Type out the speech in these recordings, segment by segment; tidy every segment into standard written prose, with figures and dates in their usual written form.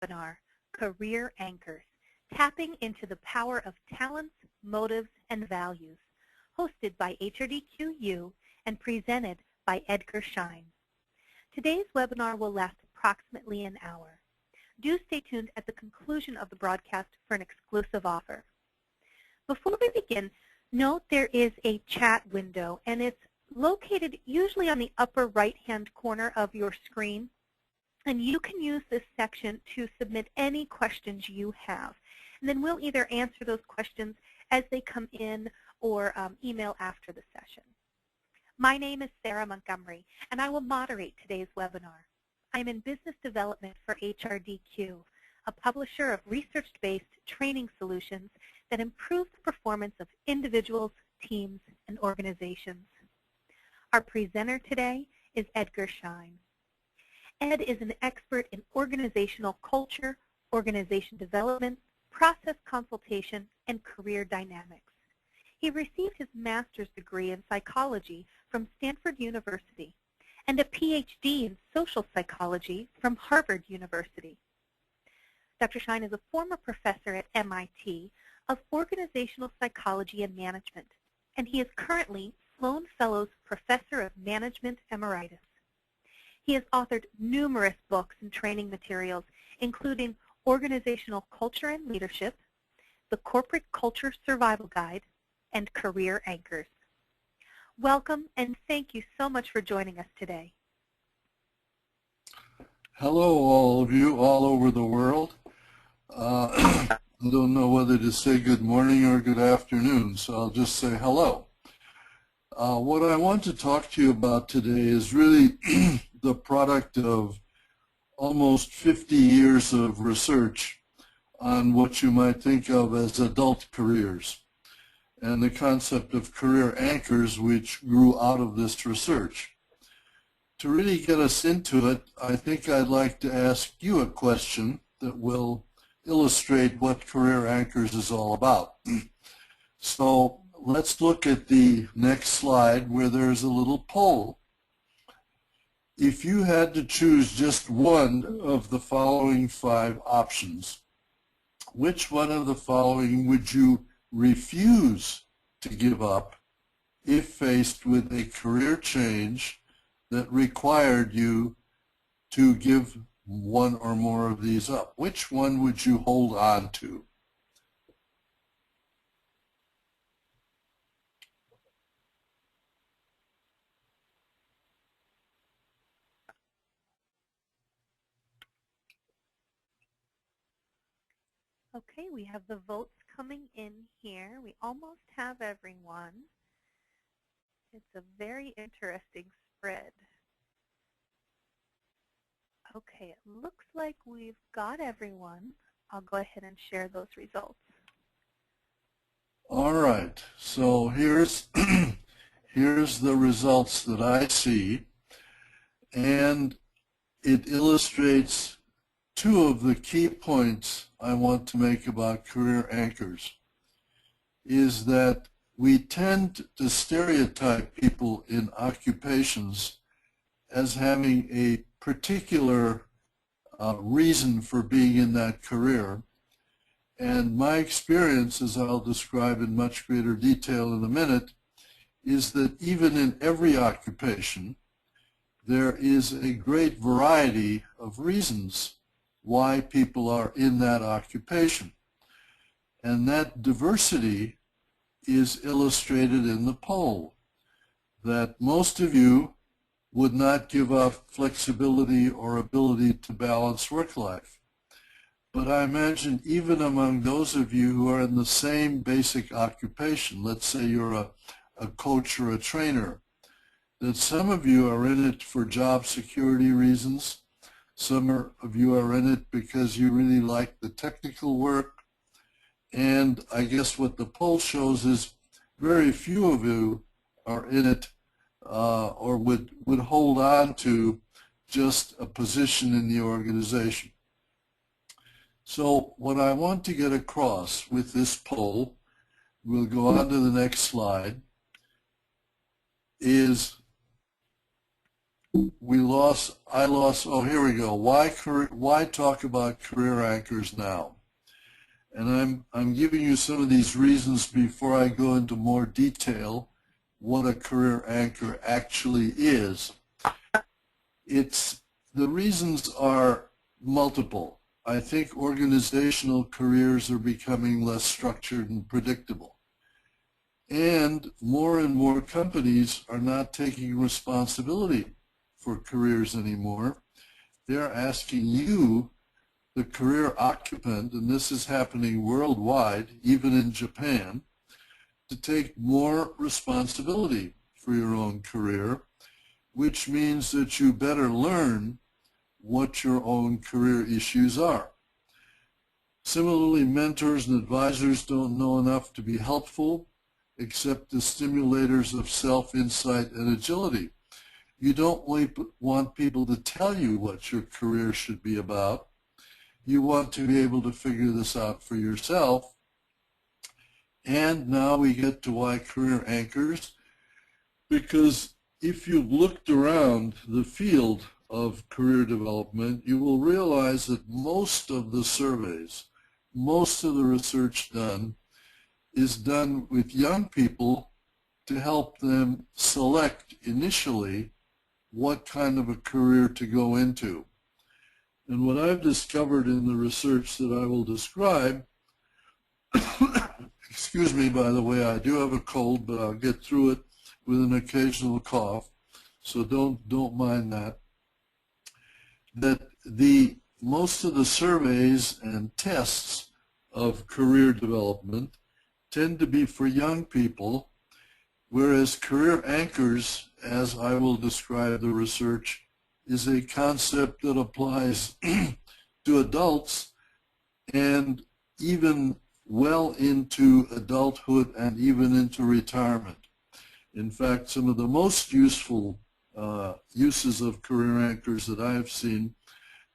webinar, Career Anchors, Tapping into the Power of Talents, Motives, and Values, hosted by HRDQ-U and presented by Edgar Schein. Today's webinar will last approximately an hour. Do stay tuned at the conclusion of the broadcast for an exclusive offer. Before we begin, note there is a chat window, and it's located usually on the upper right-hand corner of your screen. And you can use this section to submit any questions you have. And then we'll either answer those questions as they come in or email after the session. My name is Sarah Montgomery, and I will moderate today's webinar. I'm in business development for HRDQ, a publisher of research-based training solutions that improve the performance of individuals, teams, and organizations. Our presenter today is Edgar Schein. Ed is an expert in organizational culture, organization development, process consultation, and career dynamics. He received his master's degree in psychology from Stanford University and a PhD in social psychology from Harvard University. Dr. Schein is a former professor at MIT of organizational psychology and management, and he is currently Sloan Fellows Professor of Management Emeritus. He has authored numerous books and training materials, including Organizational Culture and Leadership, The Corporate Culture Survival Guide, and Career Anchors. Welcome, and thank you so much for joining us today. Hello, all of you all over the world. I don't know whether to say good morning or good afternoon, so I'll just say hello. What I want to talk to you about today is really the product of almost 50 years of research on what you might think of as adult careers and the concept of career anchors, which grew out of this research. To really get us into it, I think I'd like to ask you a question that will illustrate what career anchors is all about. So let's look at the next slide where there's a little poll. If you had to choose just one of the following 5 options, which one of the following would you refuse to give up if faced with a career change that required you to give one or more of these up? Which one would you hold on to? Okay, we have the votes coming in here. We almost have everyone. It's a very interesting spread. Okay, it looks like we've got everyone. I'll go ahead and share those results. All right, so here's here's the results that I see, and it illustrates 2 of the key points I want to make about career anchors. Is that we tend to stereotype people in occupations as having a particular reason for being in that career. And my experience, as I'll describe in much greater detail in a minute, is that even in every occupation, there is a great variety of reasons why people are in that occupation. And that diversity is illustrated in the poll, that most of you would not give up flexibility or ability to balance work life. But I imagine even among those of you who are in the same basic occupation, let's say you're a coach or a trainer, that some of you are in it for job security reasons. Some of you are in it because you really like the technical work. And I guess what the poll shows is very few of you are in it or would hold on to just a position in the organization. So what I want to get across with this poll, we'll go on to the next slide, is oh, here we go. Why talk about career anchors now? And I'm giving you some of these reasons before I go into more detail what a career anchor actually is. The reasons are multiple. I think organizational careers are becoming less structured and predictable. And more companies are not taking responsibility for careers anymore. They're asking you, the career occupant, and this is happening worldwide, even in Japan, to take more responsibility for your own career, which means that you better learn what your own career issues are. Similarly, mentors and advisors don't know enough to be helpful, except as stimulators of self-insight and agility. You don't want people to tell you what your career should be about. You want to be able to figure this out for yourself. And now we get to why career anchors, because if you've looked around the field of career development, you will realize that most of the surveys, most of the research done is done with young people to help them select initially what kind of a career to go into. And what I've discovered in the research that I will describe, excuse me, by the way, I do have a cold, but I'll get through it with an occasional cough, so don't mind that. That most of the surveys and tests of career development tend to be for young people, whereas career anchors, as I will describe the research, is a concept that applies to adults and even well into adulthood and even into retirement. In fact, some of the most useful uses of career anchors that I have seen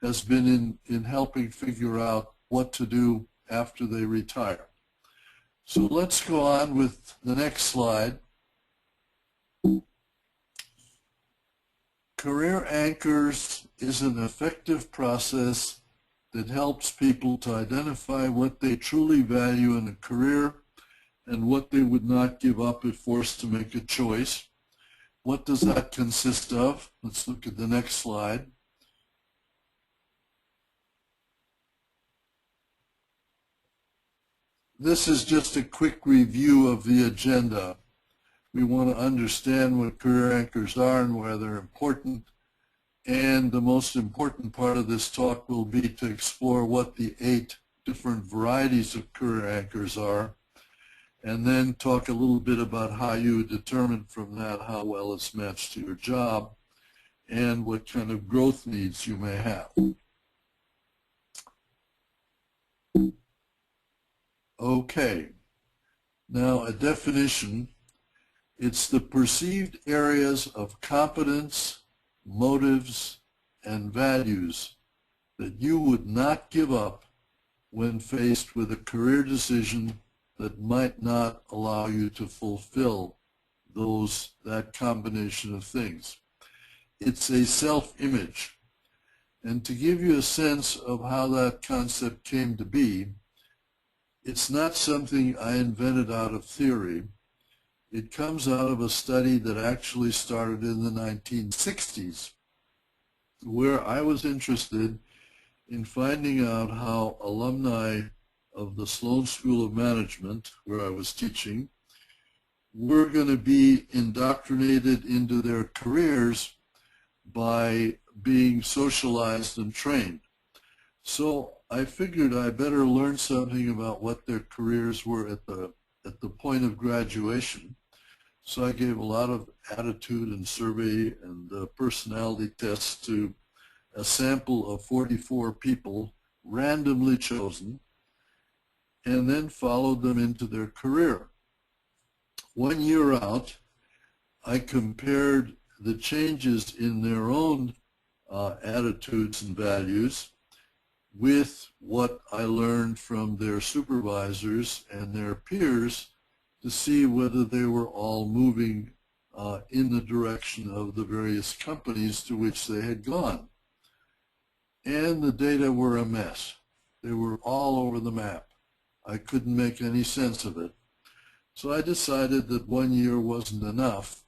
has been in helping figure out what to do after they retire. So let's go on with the next slide. Career anchors is an effective process that helps people to identify what they truly value in a career and what they would not give up if forced to make a choice. What does that consist of? Let's look at the next slide. This is just a quick review of the agenda. We want to understand what career anchors are and why they're important. And the most important part of this talk will be to explore what the 8 different varieties of career anchors are, and then talk a little bit about how you determine from that how well it's matched to your job and what kind of growth needs you may have. Okay, now a definition. It's the perceived areas of competence, motives, and values that you would not give up when faced with a career decision that might not allow you to fulfill that combination of things. It's a self-image. And to give you a sense of how that concept came to be, it's not something I invented out of theory. It comes out of a study that actually started in the 1960s, where I was interested in finding out how alumni of the Sloan School of Management, where I was teaching, were going to be indoctrinated into their careers by being socialized and trained. So I figured I better learn something about what their careers were at the point of graduation. So I gave a lot of attitude and survey and personality tests to a sample of 44 people, randomly chosen, and then followed them into their career. 1 year out, I compared the changes in their own attitudes and values with what I learned from their supervisors and their peers to see whether they were all moving in the direction of the various companies to which they had gone. And the data were a mess. They were all over the map. I couldn't make any sense of it. So I decided that 1 year wasn't enough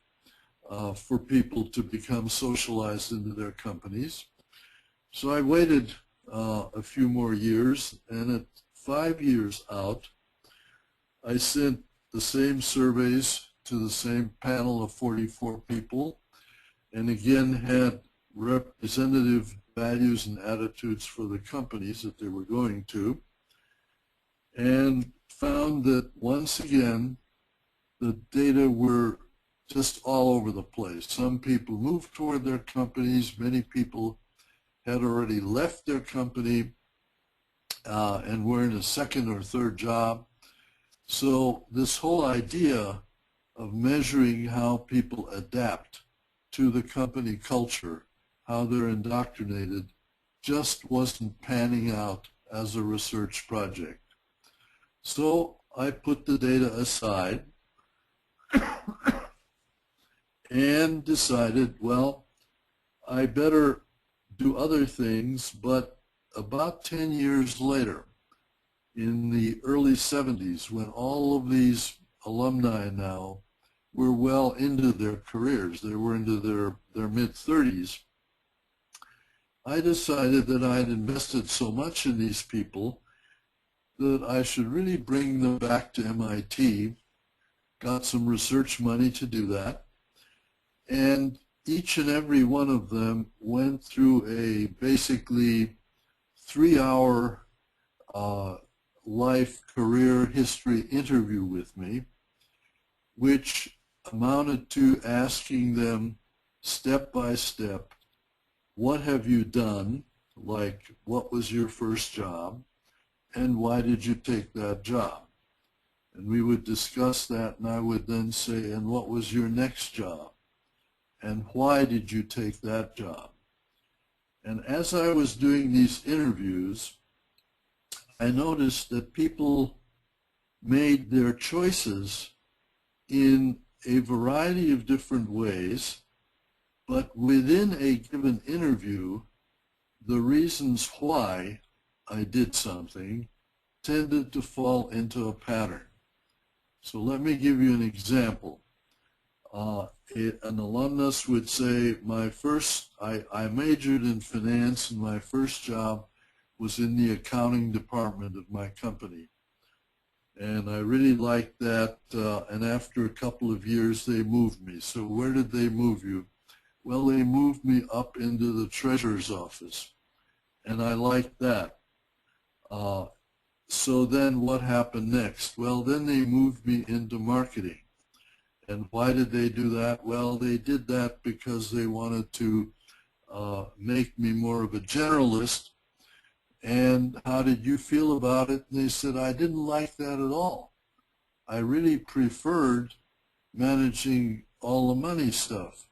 for people to become socialized into their companies. So I waited a few more years, and at 5 years out, I sent the same surveys to the same panel of 44 people, and again had representative values and attitudes for the companies that they were going to, and found that once again the data were just all over the place. Some people moved toward their companies, many people had already left their company and were in a second or third job. So this whole idea of measuring how people adapt to the company culture, how they're indoctrinated, just wasn't panning out as a research project. So I put the data aside and decided, well, I better do other things. But about 10 years later, in the early 70s, when all of these alumni now were well into their careers, they were into their mid-30s, I decided that I had invested so much in these people that I should really bring them back to MIT, got some research money to do that, and each and every one of them went through a basically 3-hour life career history interview with me, which amounted to asking them step by step, what have you done, like what was your first job, and why did you take that job? And we would discuss that, and I would then say, and what was your next job? And why did you take that job? And as I was doing these interviews, I noticed that people made their choices in a variety of different ways, but within a given interview, the reasons why I did something tended to fall into a pattern. So let me give you an example. An alumnus would say, I majored in finance, and my first job was in the accounting department of my company. And I really liked that, and after a couple of years they moved me. So where did they move you? Well, they moved me up into the treasurer's office, and I liked that. So then what happened next? Well, then they moved me into marketing. And why did they do that? Well, they did that because they wanted to make me more of a generalist. And how did you feel about it? And they said, I didn't like that at all. I really preferred managing all the money stuff.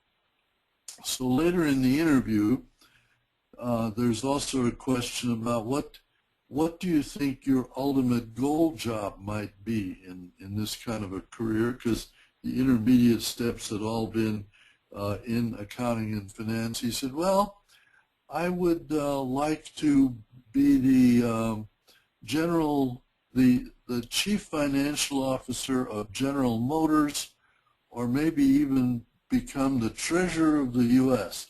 So later in the interview, there's also a question about what do you think your ultimate goal job might be in this kind of a career? Because the intermediate steps had all been in accounting and finance. He said, well, I would like to be the the chief financial officer of General Motors, or maybe even become the treasurer of the U.S.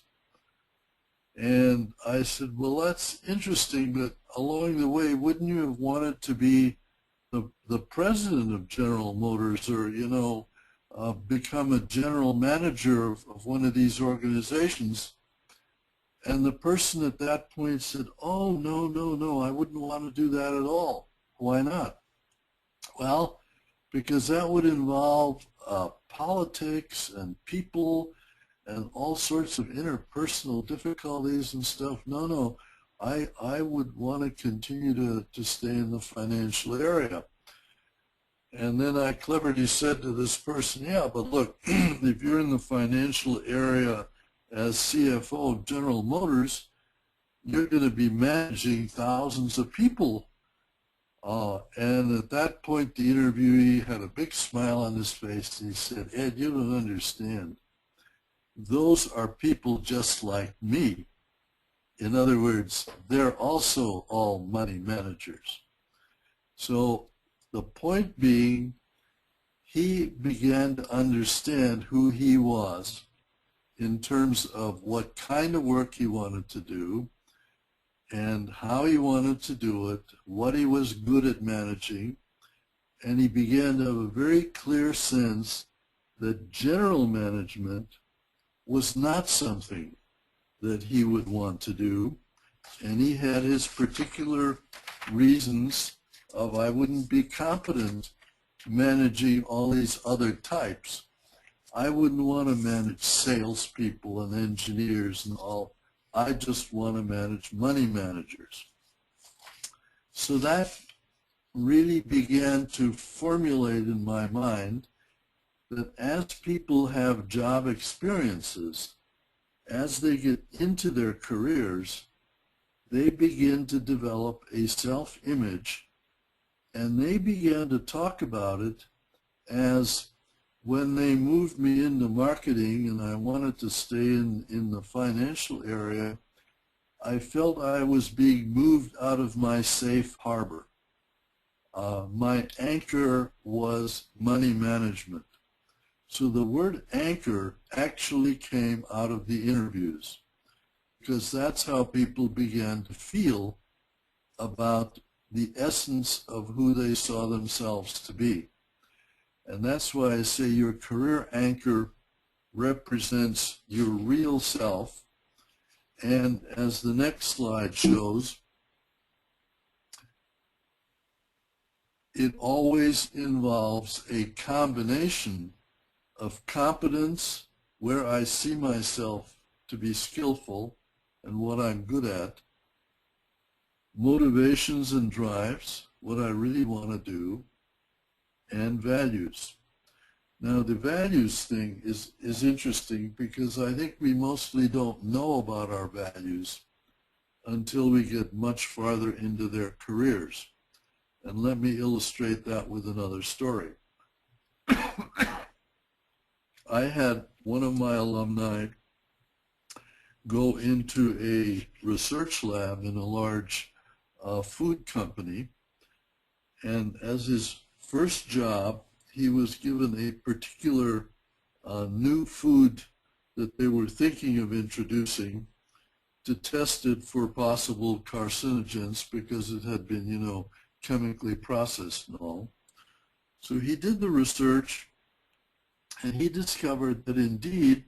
And I said, well, that's interesting, but along the way, wouldn't you have wanted to be the president of General Motors, or, you know, become a general manager of one of these organizations? And the person at that point said, oh, no, no, no, I wouldn't want to do that at all. Why not? Well, because that would involve politics and people and all sorts of interpersonal difficulties and stuff. No, no, I would want to continue to stay in the financial area. And then I cleverly said to this person, yeah, but look, if you're in the financial area as CFO of General Motors, you're going to be managing thousands of people And at that point, the interviewee had a big smile on his face, and he said, "Ed, you don't understand. Those are people just like me." In other words, they're also all money managers. So the point being, he began to understand who he was in terms of what kind of work he wanted to do and how he wanted to do it, what he was good at managing, and he began to have a very clear sense that general management was not something that he would want to do, and he had his particular reasons of, I wouldn't be competent managing all these other types. I wouldn't want to manage salespeople and engineers and all. I just want to manage money managers. So that really began to formulate in my mind that as people have job experiences, as they get into their careers, they begin to develop a self-image, and they began to talk about it as, when they moved me into marketing and I wanted to stay in the financial area, I felt I was being moved out of my safe harbor. My anchor was money management. So the word anchor actually came out of the interviews, because that's how people began to feel about the essence of who they saw themselves to be. And that's why I say your career anchor represents your real self. And as the next slide shows, it always involves a combination of competence, where I see myself to be skillful and what I'm good at, motivations and drives, what I really want to do, and values. Now, the values thing is interesting, because I think we mostly don't know about our values until we get much farther into their careers. And let me illustrate that with another story. I had one of my alumni go into a research lab in a large food company, and as his first job, he was given a particular new food that they were thinking of introducing to test it for possible carcinogens, because it had been, you know, chemically processed and all. So he did the research, and he discovered that indeed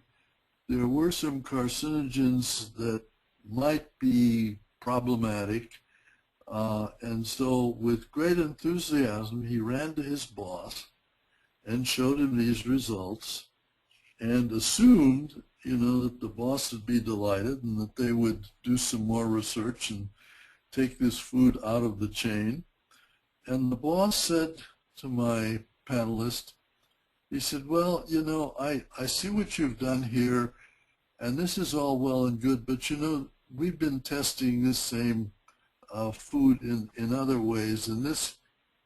there were some carcinogens that might be problematic. And so with great enthusiasm, he ran to his boss and showed him these results, and assumed, you know, that the boss would be delighted and that they would do some more research and take this food out of the chain. And the boss said to my panelist, he said, "Well, you know, I see what you've done here, and this is all well and good, but you know, we've been testing this same food in other ways, and this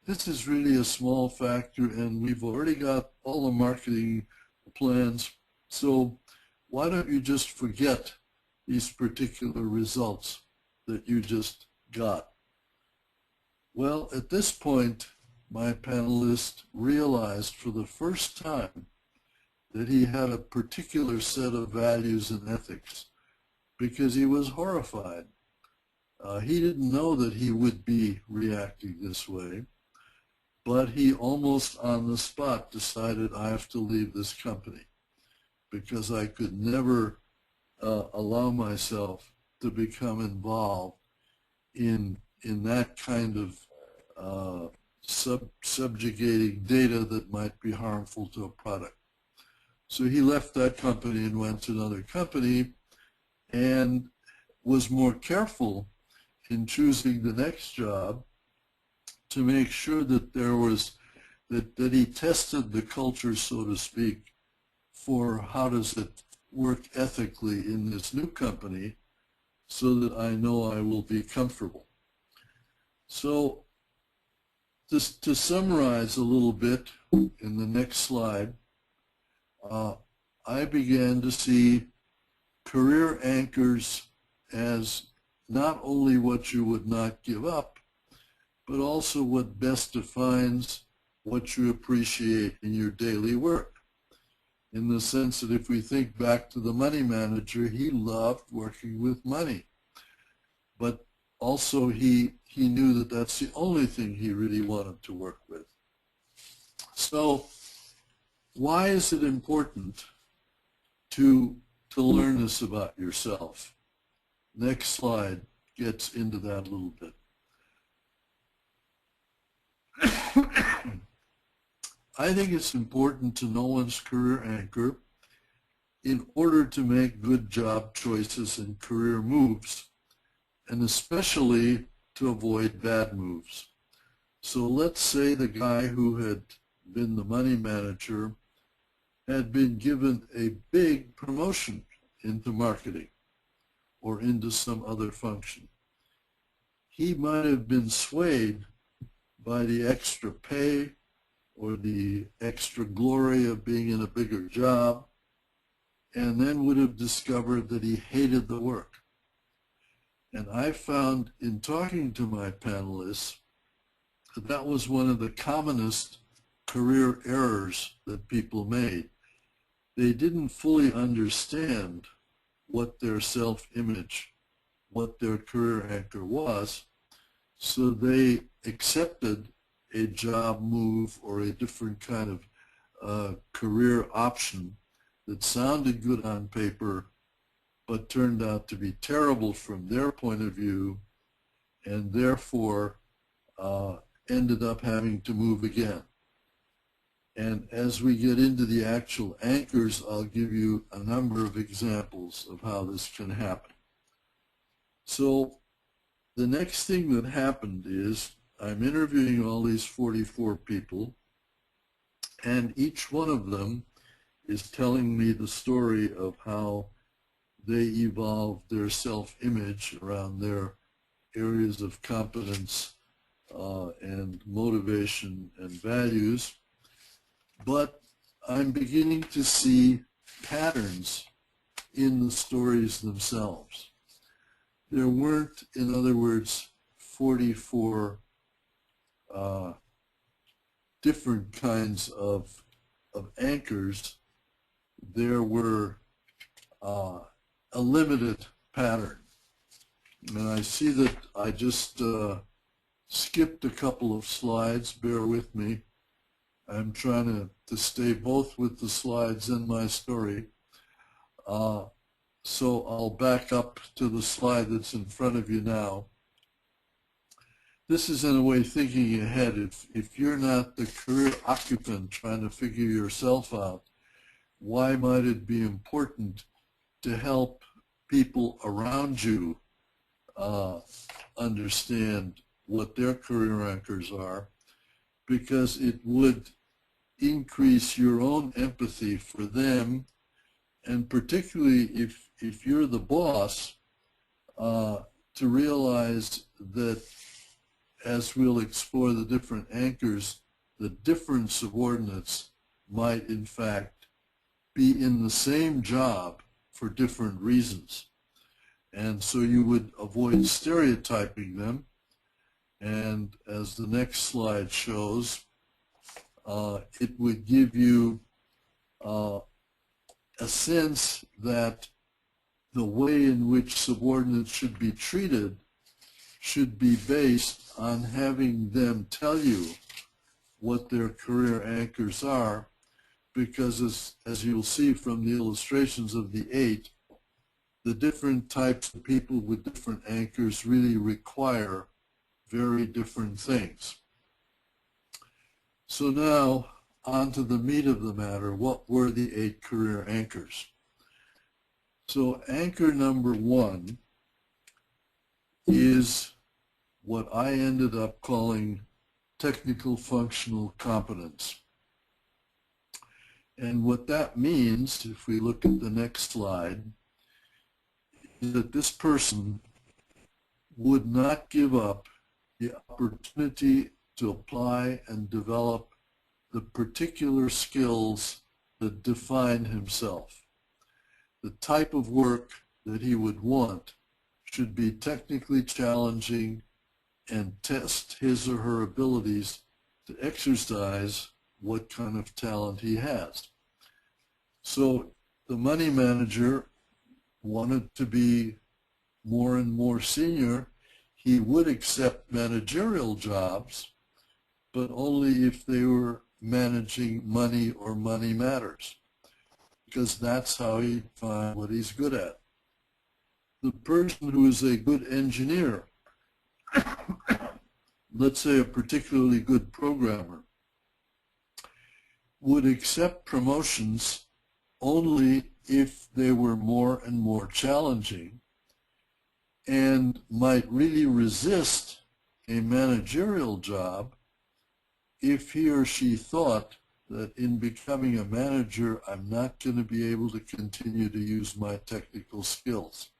is really a small factor, and we've already got all the marketing plans, so why don't you just forget these particular results that you just got?" Well, at this point, my panelist realized for the first time that he had a particular set of values and ethics, because he was horrified. He didn't know that he would be reacting this way, but he almost on the spot decided, I have to leave this company, because I could never allow myself to become involved in that kind of subjugating data that might be harmful to a product. So he left that company and went to another company, and was more careful in choosing the next job to make sure that there was, that he tested the culture, so to speak, for how does it work ethically in this new company, so that I know I will be comfortable. So just to summarize a little bit in the next slide, I began to see career anchors as not only what you would not give up, but also what best defines what you appreciate in your daily work. In the sense that if we think back to the money manager, he loved working with money. But also he knew that that's the only thing he really wanted to work with. So why is it important to learn this about yourself? Next slide gets into that a little bit. I think it's important to know one's career anchor in order to make good job choices and career moves, and especially to avoid bad moves. So let's say the guy who had been the money manager had been given a big promotion into marketing or into some other function. He might have been swayed by the extra pay or the extra glory of being in a bigger job, and then would have discovered that he hated the work. And I found in talking to my panelists that that was one of the commonest career errors that people made. They didn't fully understand what their self-image, what their career anchor was, so they accepted a job move or a different kind of career option that sounded good on paper but turned out to be terrible from their point of view, and therefore ended up having to move again. And as we get into the actual anchors, I'll give you a number of examples of how this can happen. So the next thing that happened is I'm interviewing all these 44 people, and each one of them is telling me the story of how they evolved their self-image around their areas of competence and motivation and values. But I'm beginning to see patterns in the stories themselves. There weren't, in other words, 44 different kinds of anchors. There were a limited pattern. And I see that I just skipped a couple of slides. Bear with me. I'm trying to stay both with the slides and my story. So I'll back up to the slide that's in front of you now. This is, in a way, thinking ahead. If you're not the career occupant trying to figure yourself out, why might it be important to help people around you understand what their career anchors are? Because it would increase your own empathy for them, and particularly if you're the boss, to realize that, as we'll explore the different anchors, the different subordinates might in fact be in the same job for different reasons. And so you would avoid stereotyping them. And as the next slide shows, it would give you a sense that the way in which subordinates should be treated should be based on having them tell you what their career anchors are, because as you'll see from the illustrations of the 8, the different types of people with different anchors really require very different things. So now, on to the meat of the matter. What were the 8 career anchors? So anchor number 1 is what I ended up calling technical functional competence. And what that means, if we look at the next slide, is that this person would not give up the opportunity to apply and develop the particular skills that define himself. The type of work that he would want should be technically challenging and test his or her abilities to exercise what kind of talent he has. So the money manager wanted to be more and more senior. He would accept managerial jobs, but only if they were managing money or money matters, because that's how he finds what he's good at. The person who is a good engineer, let's say a particularly good programmer, would accept promotions only if they were more and more challenging, and might really resist a managerial job if he or she thought that in becoming a manager, I'm not going to be able to continue to use my technical skills.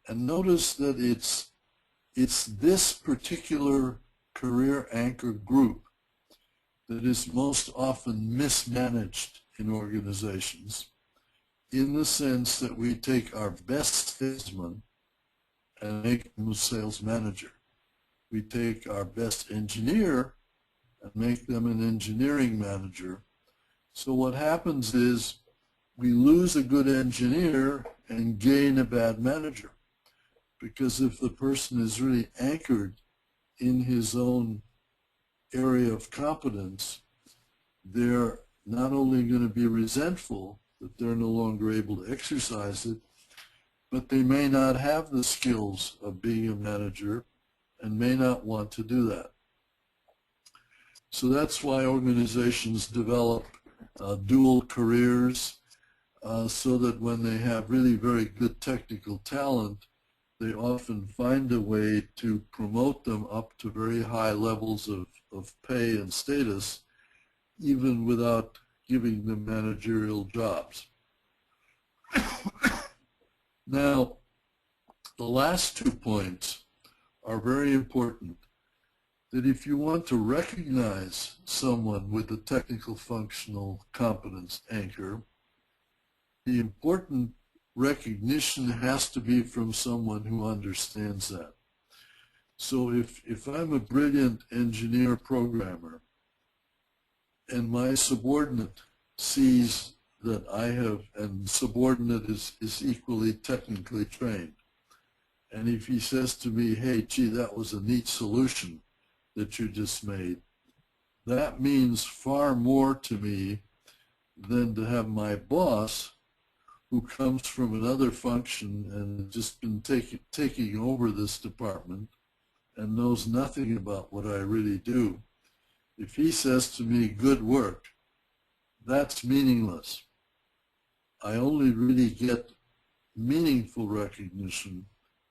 And notice that it's this particular career anchor group that is most often mismanaged in organizations, in the sense that we take our best salesman and make them a sales manager. We take our best engineer and make them an engineering manager. So what happens is we lose a good engineer and gain a bad manager. Because if the person is really anchored in his own area of competence, they're not only going to be resentful that they're no longer able to exercise it, but they may not have the skills of being a manager and may not want to do that. So that's why organizations develop dual careers, so that when they have really very good technical talent, they often find a way to promote them up to very high levels of pay and status, even without giving them managerial jobs. Now, the last 2 points are very important. That if you want to recognize someone with a technical functional competence anchor, the important recognition has to be from someone who understands that. So if I'm a brilliant engineer programmer and my subordinate sees that I have, and subordinate is equally technically trained, and if he says to me, hey, gee, that was a neat solution that you just made, that means far more to me than to have my boss, who comes from another function and has just been taking over this department and knows nothing about what I really do. If he says to me, good work, that's meaningless. I only really get meaningful recognition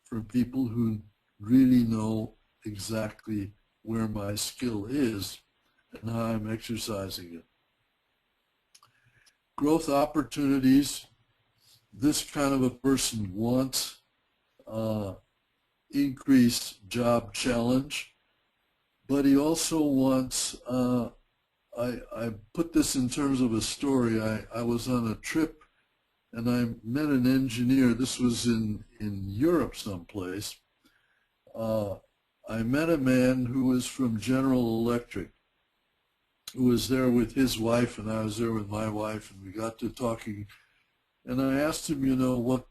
from people who really know exactly where my skill is and how I'm exercising it. Growth opportunities. This kind of a person wants increased job challenge, but he also wants, I put this in terms of a story. I was on a trip and I met an engineer. This was in Europe someplace. I met a man who was from General Electric, who was there with his wife, and I was there with my wife, and we got to talking. And I asked him, you know, what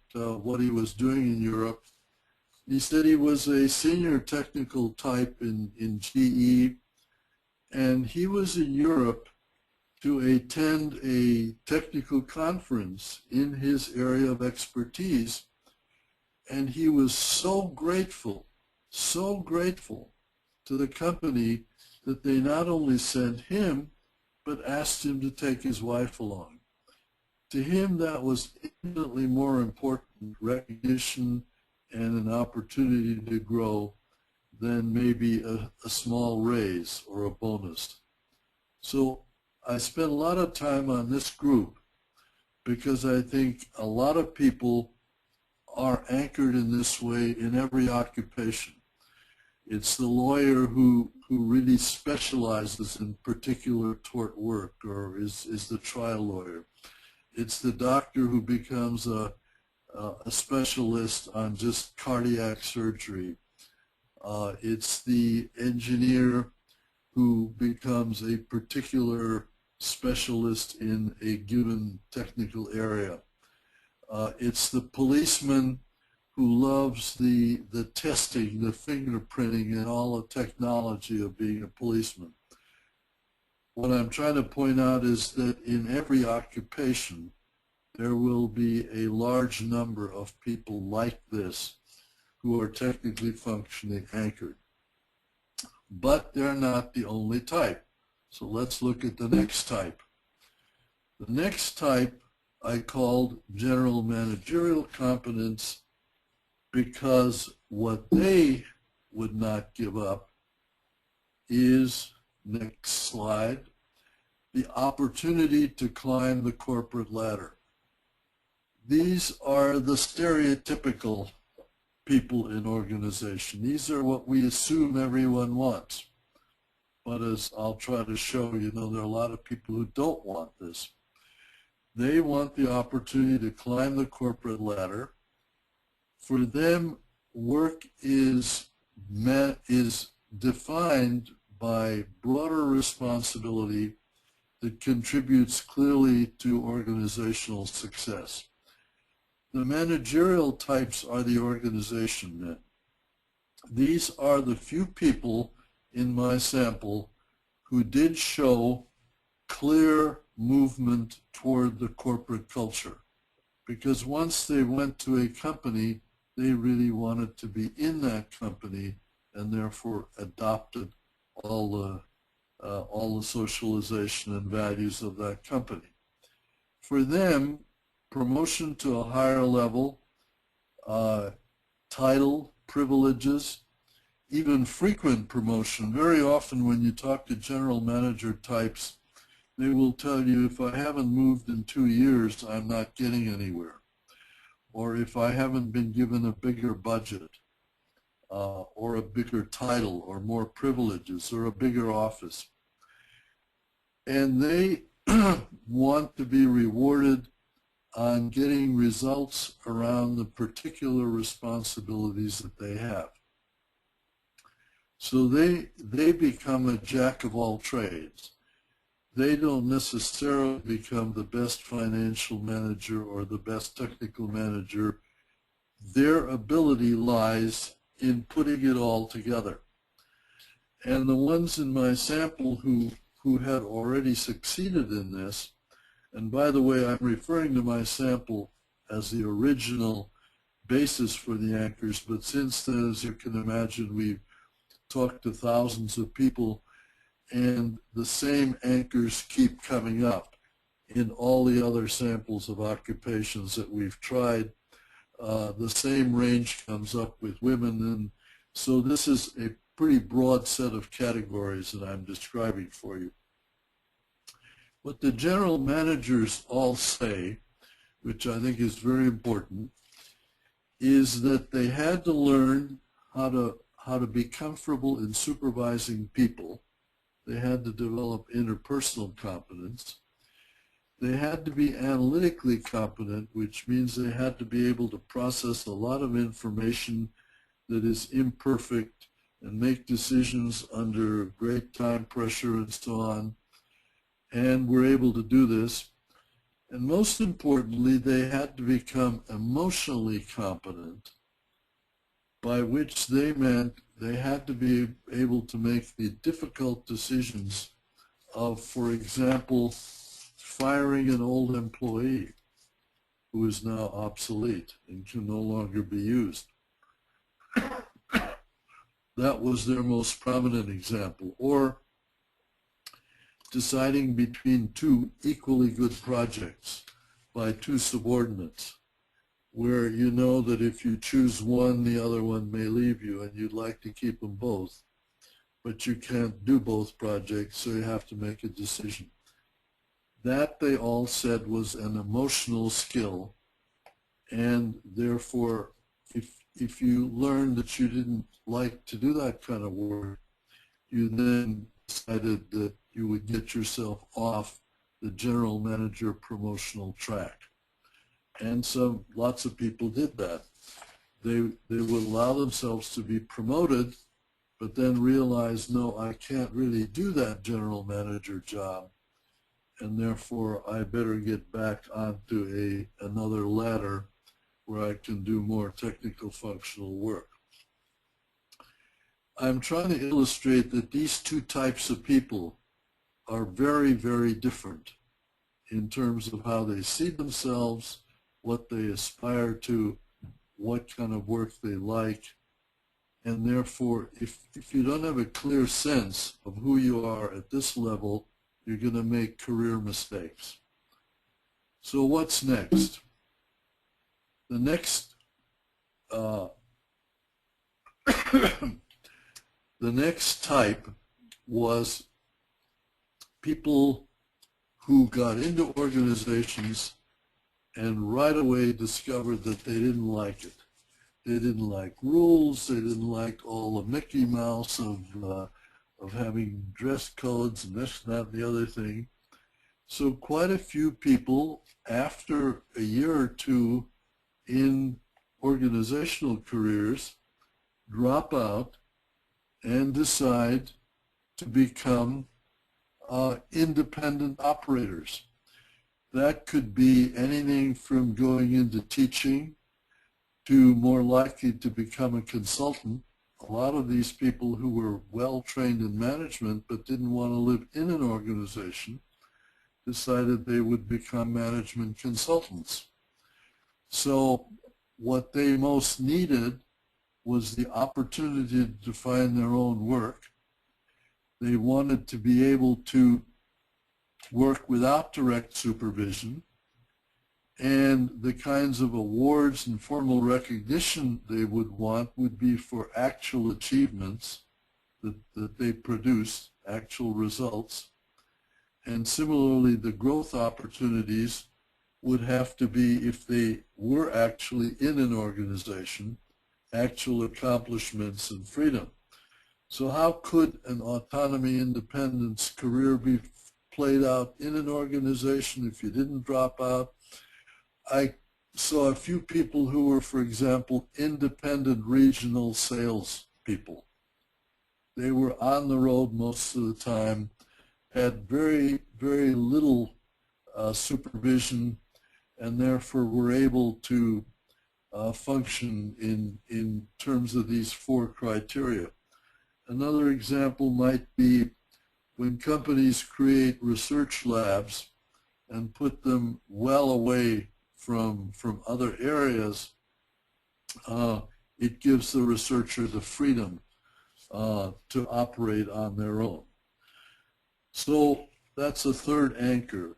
he was doing in Europe. He said he was a senior technical type in GE, and he was in Europe to attend a technical conference in his area of expertise, and he was so grateful to the company that they not only sent him, but asked him to take his wife along. To him, that was infinitely more important recognition and an opportunity to grow than maybe a small raise or a bonus. So I spent a lot of time on this group because I think a lot of people are anchored in this way in every occupation. It's the lawyer who who really specializes in particular tort work or is the trial lawyer. It's the doctor who becomes a specialist on just cardiac surgery. It's the engineer who becomes a particular specialist in a given technical area. It's the policeman who loves the testing, the fingerprinting, and all the technology of being a policeman. What I'm trying to point out is that in every occupation, there will be a large number of people like this who are technically functioning anchored. But they're not the only type. So let's look at the next type. The next type I called general managerial competence because what they would not give up is, next slide, the opportunity to climb the corporate ladder. These are the stereotypical people in organization. These are what we assume everyone wants. But as I'll try to show, you know, there are a lot of people who don't want this. They want the opportunity to climb the corporate ladder. For them, work is defined by broader responsibility that contributes clearly to organizational success. The managerial types are the organization men. These are the few people in my sample who did show clear movement toward the corporate culture, because once they went to a company, they really wanted to be in that company and therefore adopted all the socialization and values of that company. For them, promotion to a higher level, title, privileges, even frequent promotion. Very often when you talk to general manager types, they will tell you, if I haven't moved in 2 years, I'm not getting anywhere. Or if I haven't been given a bigger budget, or a bigger title, or more privileges, or a bigger office. And they want to be rewarded on getting results around the particular responsibilities that they have. So they become a jack of all trades. They don't necessarily become the best financial manager or the best technical manager. Their ability lies in putting it all together. And the ones in my sample who had already succeeded in this, and by the way, I'm referring to my sample as the original basis for the anchors, but since then, as you can imagine, we've talked to thousands of people, and the same anchors keep coming up in all the other samples of occupations that we've tried. The same range comes up with women, and so this is a pretty broad set of categories that I'm describing for you. What the general managers all say, which I think is very important, is that they had to learn how to be comfortable in supervising people. They had to develop interpersonal competence. They had to be analytically competent, which means they had to be able to process a lot of information that is imperfect and make decisions under great time pressure and so on. And were able to do this. And most importantly, they had to become emotionally competent, by which they meant they had to be able to make the difficult decisions of, for example, firing an old employee who is now obsolete and can no longer be used. That was their most prominent example. Or deciding between two equally good projects by two subordinates, where you know that if you choose one, the other one may leave you, and you'd like to keep them both, but you can't do both projects, so you have to make a decision. That, they all said, was an emotional skill, and therefore, if you learned that you didn't like to do that kind of work, you then decided that you would get yourself off the general manager promotional track. And so lots of people did that. They would allow themselves to be promoted, but then realize, no, I can't really do that general manager job, and therefore I better get back onto another ladder where I can do more technical functional work. I'm trying to illustrate that these two types of people are very, very different in terms of how they see themselves, what they aspire to, what kind of work they like, and therefore if you don't have a clear sense of who you are at this level, you're going to make career mistakes. So what's next? The next the next type was people who got into organizations and right away discovered that they didn't like it. They didn't like rules. They didn't like all the Mickey Mouse of having dress codes and this, that, and the other thing. So quite a few people, after a year or two in organizational careers, drop out and decide to become independent operators. That could be anything from going into teaching to more likely to become a consultant. A lot of these people who were well trained in management but didn't want to live in an organization decided they would become management consultants. So what they most needed was the opportunity to define their own work. They wanted to be able to work without direct supervision, and the kinds of awards and formal recognition they would want would be for actual achievements that they produced, actual results. And similarly, the growth opportunities would have to be, if they were actually in an organization, actual accomplishments and freedom. So how could an autonomy independence career be played out in an organization if you didn't drop out? I saw a few people who were, for example, independent regional sales people. They were on the road most of the time, had very, very little supervision, and therefore were able to function in terms of these four criteria. Another example might be when companies create research labs and put them well away from other areas, it gives the researcher the freedom to operate on their own. So that's a third anchor.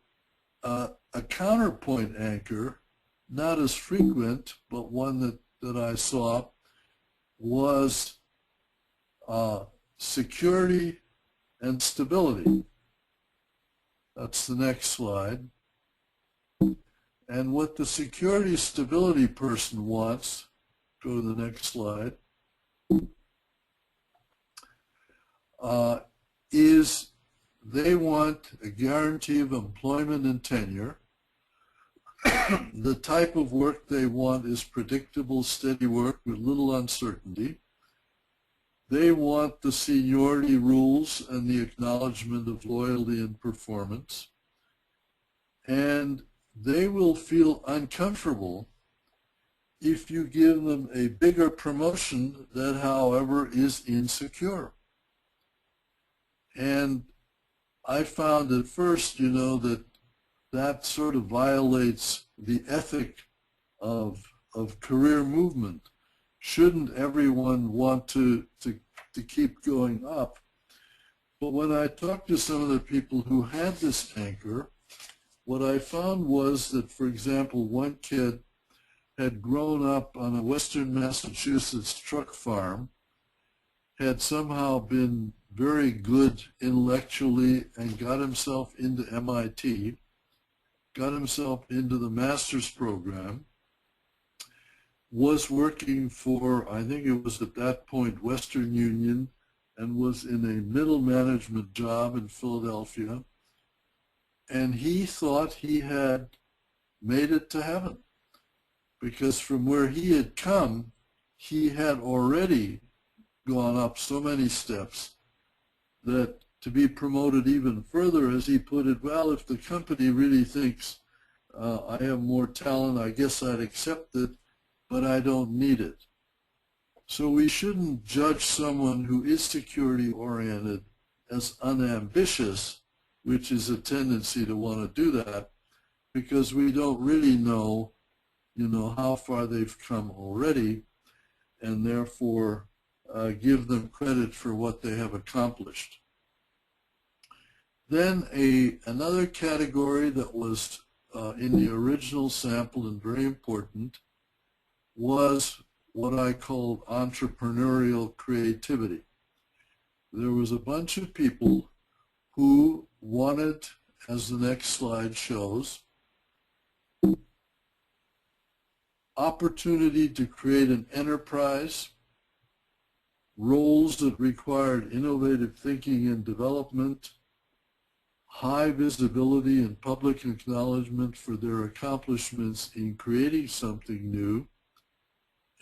A counterpoint anchor, not as frequent, but one that I saw, was security and stability. That's the next slide. And what the security stability person wants, go to the next slide, is they want a guarantee of employment and tenure. The type of work they want is predictable, steady work with little uncertainty. They want the seniority rules and the acknowledgement of loyalty and performance. And they will feel uncomfortable if you give them a bigger promotion that, however, is insecure. And I found at first, that sort of violates the ethic of career movement. Shouldn't everyone want to keep going up? But when I talked to some of the people who had this anchor, what I found was that, for example, one kid had grown up on a Western Massachusetts truck farm, had somehow been very good intellectually and got himself into MIT, got himself into the master's program, was working for, I think it was at that point, Western Union, and was in a middle management job in Philadelphia, and he thought he had made it to heaven, because from where he had come, he had already gone up so many steps that to be promoted even further, as he put it, well, if the company really thinks I have more talent, I guess I'd accept it, but I don't need it. So we shouldn't judge someone who is security-oriented as unambitious, which is a tendency to want to do that, because we don't really know, how far they've come already, and therefore give them credit for what they have accomplished. Then another category that was in the original sample and very important was what I called entrepreneurial creativity. There was a bunch of people who wanted, as the next slide shows, opportunity to create an enterprise, roles that required innovative thinking and development, high visibility and public acknowledgement for their accomplishments in creating something new,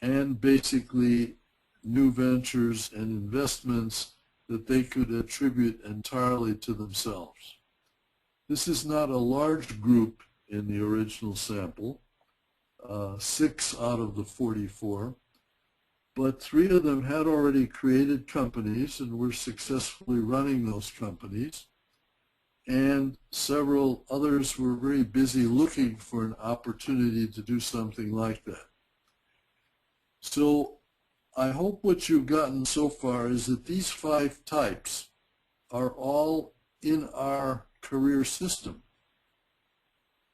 and basically new ventures and investments that they could attribute entirely to themselves. This is not a large group in the original sample, 6 out of the 44, but 3 of them had already created companies and were successfully running those companies, and several others were very busy looking for an opportunity to do something like that. So I hope what you've gotten so far is that these 5 types are all in our career system,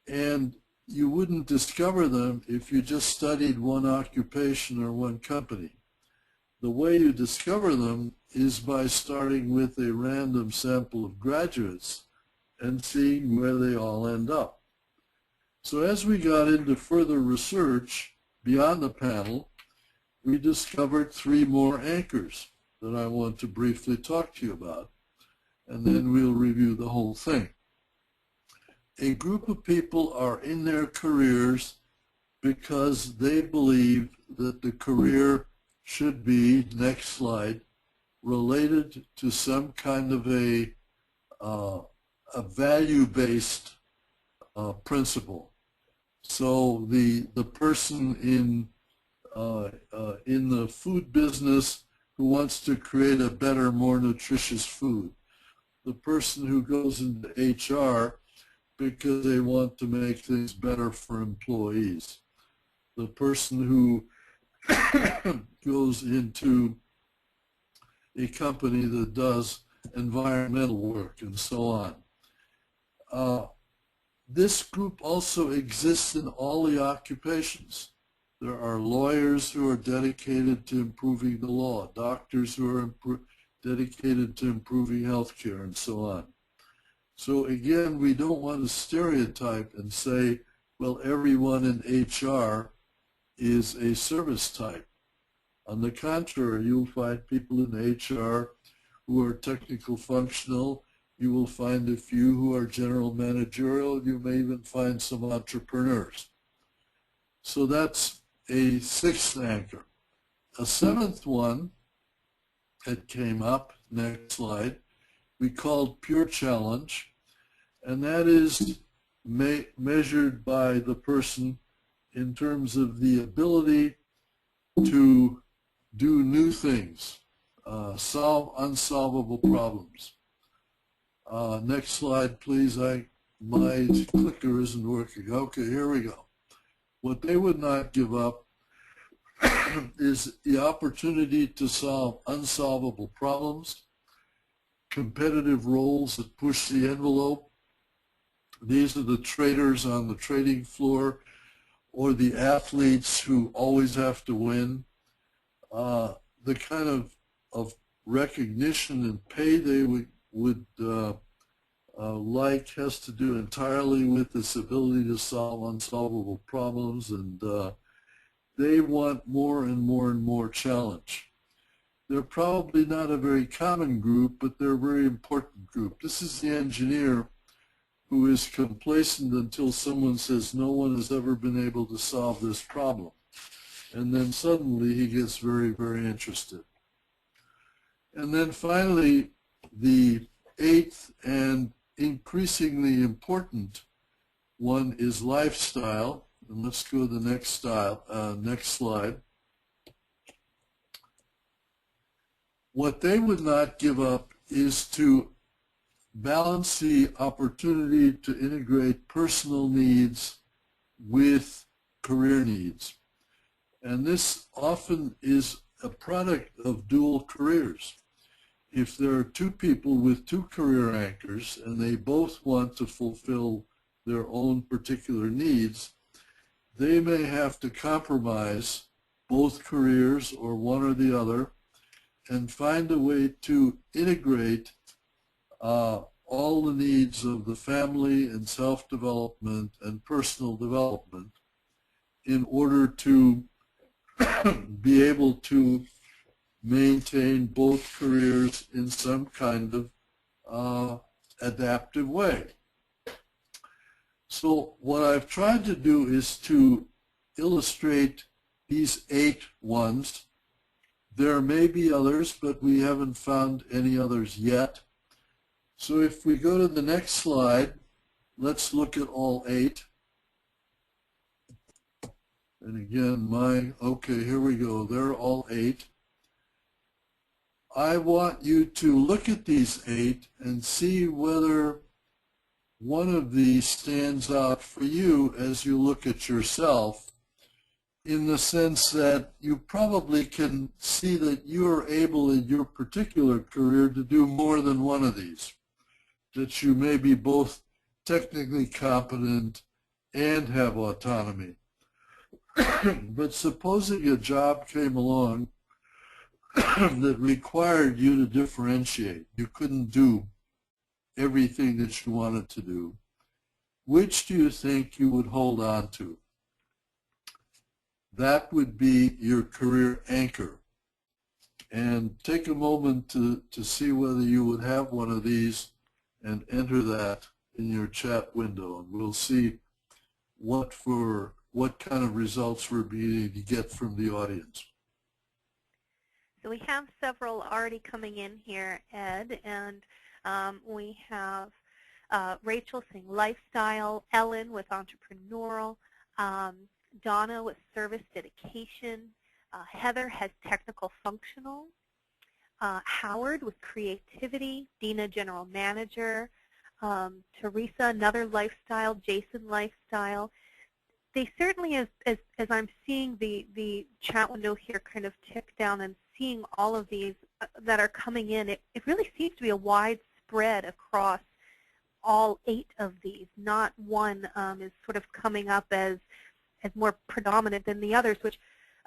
and you wouldn't discover them if you just studied one occupation or one company. The way you discover them is by starting with a random sample of graduates and seeing where they all end up. So as we got into further research beyond the panel, we discovered 3 more anchors that I want to briefly talk to you about, and then we'll review the whole thing. A group of people are in their careers because they believe that the career should be, next slide, related to some kind of a value-based principle. So the person in the food business who wants to create a better, more nutritious food. The person who goes into HR because they want to make things better for employees. The person who goes into a company that does environmental work and so on. This group also exists in all the occupations. There are lawyers who are dedicated to improving the law, doctors who are dedicated to improving healthcare, and so on. So again, we don't want to stereotype and say, well, everyone in HR is a service type. On the contrary, you'll find people in HR who are technical functional. You will find a few who are general managerial. You may even find some entrepreneurs. So that's a 6th anchor. A 7th one that came up, next slide, we called pure challenge, and that is measured by the person in terms of the ability to do new things, solve unsolvable problems. Next slide, please. My clicker isn't working. Okay, here we go. What they would not give up is the opportunity to solve unsolvable problems, competitive roles that push the envelope. These are the traders on the trading floor or the athletes who always have to win. The kind of recognition and pay they would like has to do entirely with this ability to solve unsolvable problems, and they want more and more and more challenge. They're probably not a very common group, but they're a very important group. This is the engineer who is complacent until someone says no one has ever been able to solve this problem. And then suddenly he gets very, very interested. And then finally, the eighth and increasingly important one is lifestyle. And let's go to the next slide. What they would not give up is to balance the opportunity to integrate personal needs with career needs. And this often is a product of dual careers. If there are two people with two career anchors and they both want to fulfill their own particular needs, they may have to compromise both careers or one or the other and find a way to integrate all the needs of the family and self-development and personal development in order to be able to maintain both careers in some kind of adaptive way. So what I've tried to do is to illustrate these 8 ones. There may be others, but we haven't found any others yet. So if we go to the next slide, let's look at all 8. And again, okay, here we go. They're all 8. I want you to look at these 8 and see whether one of these stands out for you as you look at yourself, in the sense that you probably can see that you are able in your particular career to do more than one of these, that you may be both technically competent and have autonomy. But supposing a job came along that required you to differentiate, you couldn't do everything that you wanted to do, which do you think you would hold on to? That would be your career anchor. And take a moment to see whether you would have one of these and enter that in your chat window. And we'll see what kind of results we're beginning to get from the audience. So we have several already coming in here, Ed, and we have Rachel saying lifestyle, Ellen with entrepreneurial, Donna with service dedication, Heather has technical functional, Howard with creativity, Dina general manager, Teresa another lifestyle, Jason lifestyle. They certainly, as I'm seeing the chat window here kind of tick down and seeing all of these that are coming in, it really seems to be a wide spread across all 8 of these. Not one is sort of coming up as more predominant than the others, which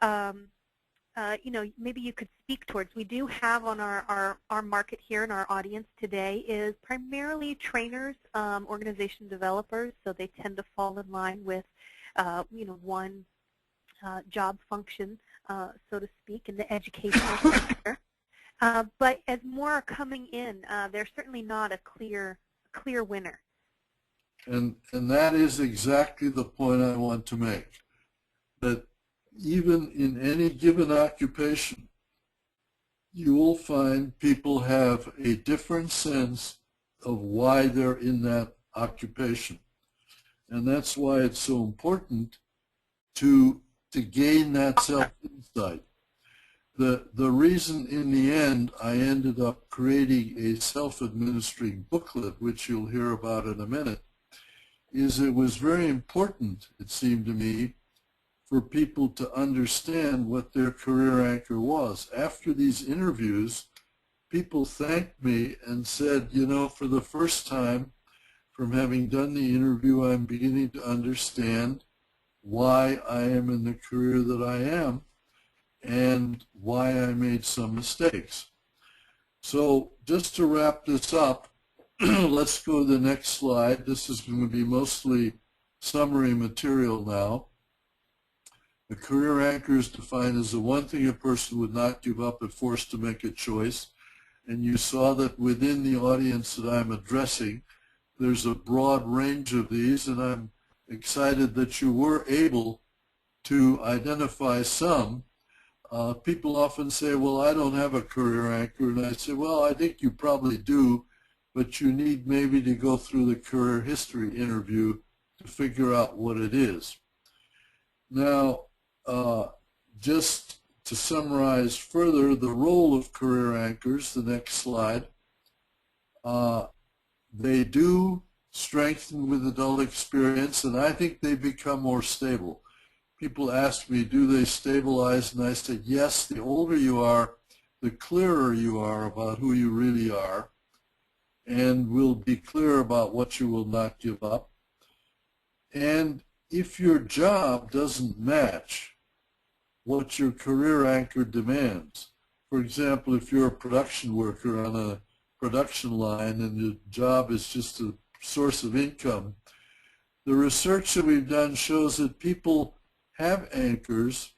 you know, maybe you could speak towards. We do have on our market here in our audience today is primarily trainers, organization developers, so they tend to fall in line with you know, one job function, so to speak, in the educational sector. But as more are coming in, they're certainly not a clear winner. And that is exactly the point I want to make, that even in any given occupation, you will find people have a different sense of why they're in that occupation. And that's why it's so important to gain that self-insight. The reason in the end I ended up creating a self-administering booklet, which you'll hear about in a minute, is it was very important, it seemed to me, for people to understand what their career anchor was. After these interviews, people thanked me and said, you know, for the first time, from having done the interview, I'm beginning to understand why I am in the career that I am and why I made some mistakes. So just to wrap this up, let's go to the next slide. This is going to be mostly summary material now. A career anchor is defined as the one thing a person would not give up if forced to make a choice. And you saw that within the audience that I'm addressing, there's a broad range of these, and I'm excited that you were able to identify some. People often say, well, I don't have a career anchor, and I say, well, I think you probably do, but you need maybe to go through the career history interview to figure out what it is. Now, just to summarize further, the role of career anchors, the next slide, they do strengthen with adult experience, and I think they become more stable. People ask me, do they stabilize? And I say, yes, the older you are, the clearer you are about who you really are, and will be clear about what you will not give up. And if your job doesn't match what your career anchor demands, for example, if you're a production worker on a production line and your job is just a source of income, the research that we've done shows that people have anchors,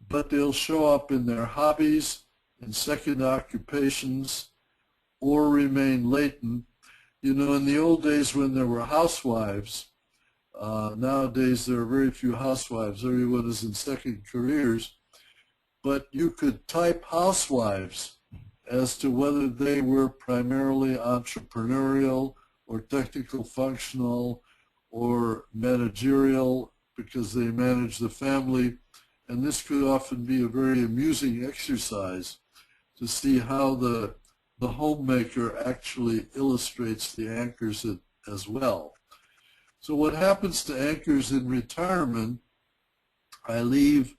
but they'll show up in their hobbies and second occupations or remain latent. You know, in the old days when there were housewives, nowadays there are very few housewives. Everyone is in second careers. But you could type housewives as to whether they were primarily entrepreneurial or technical functional or managerial because they manage the family. And this could often be a very amusing exercise to see how the homemaker actually illustrates the anchors as well. So what happens to anchors in retirement, I leave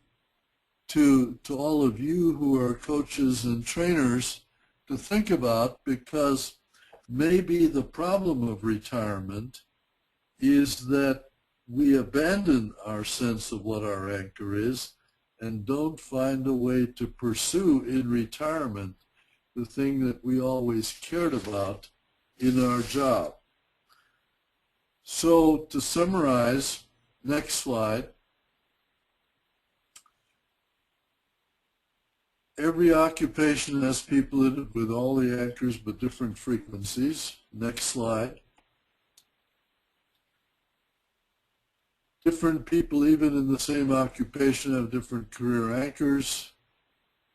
to all of you who are coaches and trainers to think about, because maybe the problem of retirement is that we abandon our sense of what our anchor is and don't find a way to pursue in retirement the thing that we always cared about in our job. So to summarize, next slide, every occupation has people in it with all the anchors but different frequencies. Next slide. Different people, even in the same occupation, have different career anchors.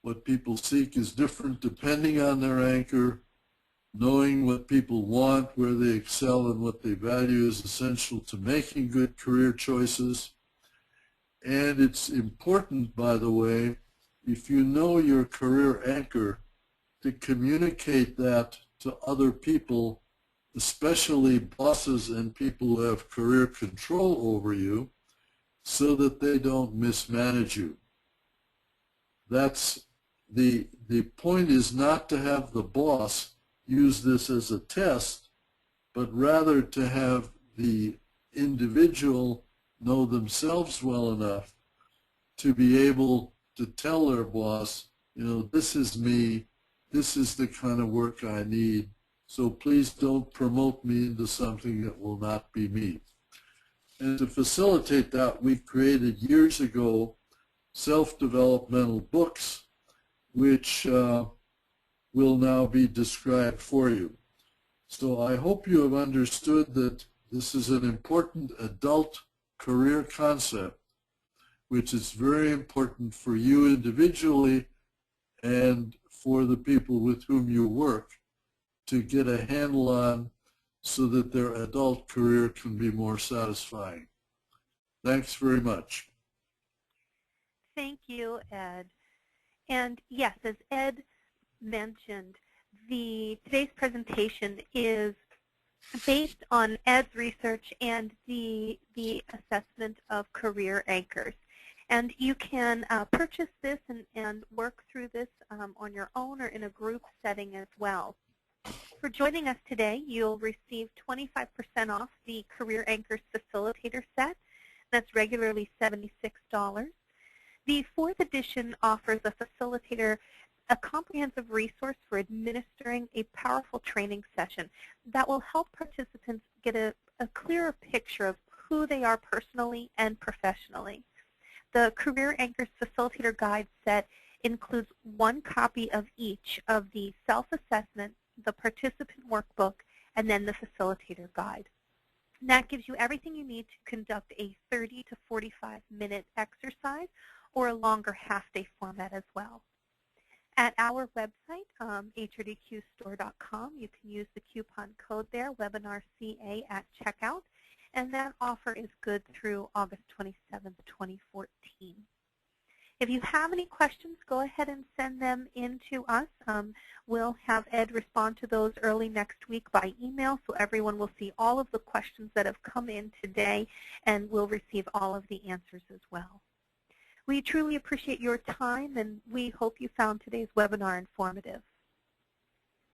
What people seek is different depending on their anchor. Knowing what people want, where they excel, and what they value is essential to making good career choices. And it's important, by the way, if you know your career anchor, to communicate that to other people, especially bosses and people who have career control over you, so that they don't mismanage you. That's the point is not to have the boss use this as a test, but rather to have the individual know themselves well enough to be able to tell their boss, you know, this is me, this is the kind of work I need, so please don't promote me into something that will not be me. And to facilitate that, we created years ago self-developmental books, which will now be described for you. So I hope you have understood that this is an important adult career concept, which is very important for you individually and for the people with whom you work to get a handle on so that their adult career can be more satisfying. Thanks very much. Thank you, Ed. And yes, as Ed mentioned, today's presentation is based on Ed's research and the assessment of career anchors. And you can purchase this and work through this on your own or in a group setting as well. For joining us today, you'll receive 25% off the Career Anchors Facilitator set. That's regularly $76. The 4th edition offers a facilitator a comprehensive resource for administering a powerful training session that will help participants get a clearer picture of who they are personally and professionally. The Career Anchors Facilitator Guide set includes one copy of each of the self-assessment, the participant workbook, and then the facilitator guide. And that gives you everything you need to conduct a 30 to 45-minute exercise or a longer half-day format as well. At our website, HRDQstore.com, you can use the coupon code there, WebinarCA at checkout, and that offer is good through August 27th, 2014. If you have any questions, go ahead and send them in to us. We'll have Ed respond to those early next week by email, so everyone will see all of the questions that have come in today, and we'll receive all of the answers as well. We truly appreciate your time, and we hope you found today's webinar informative.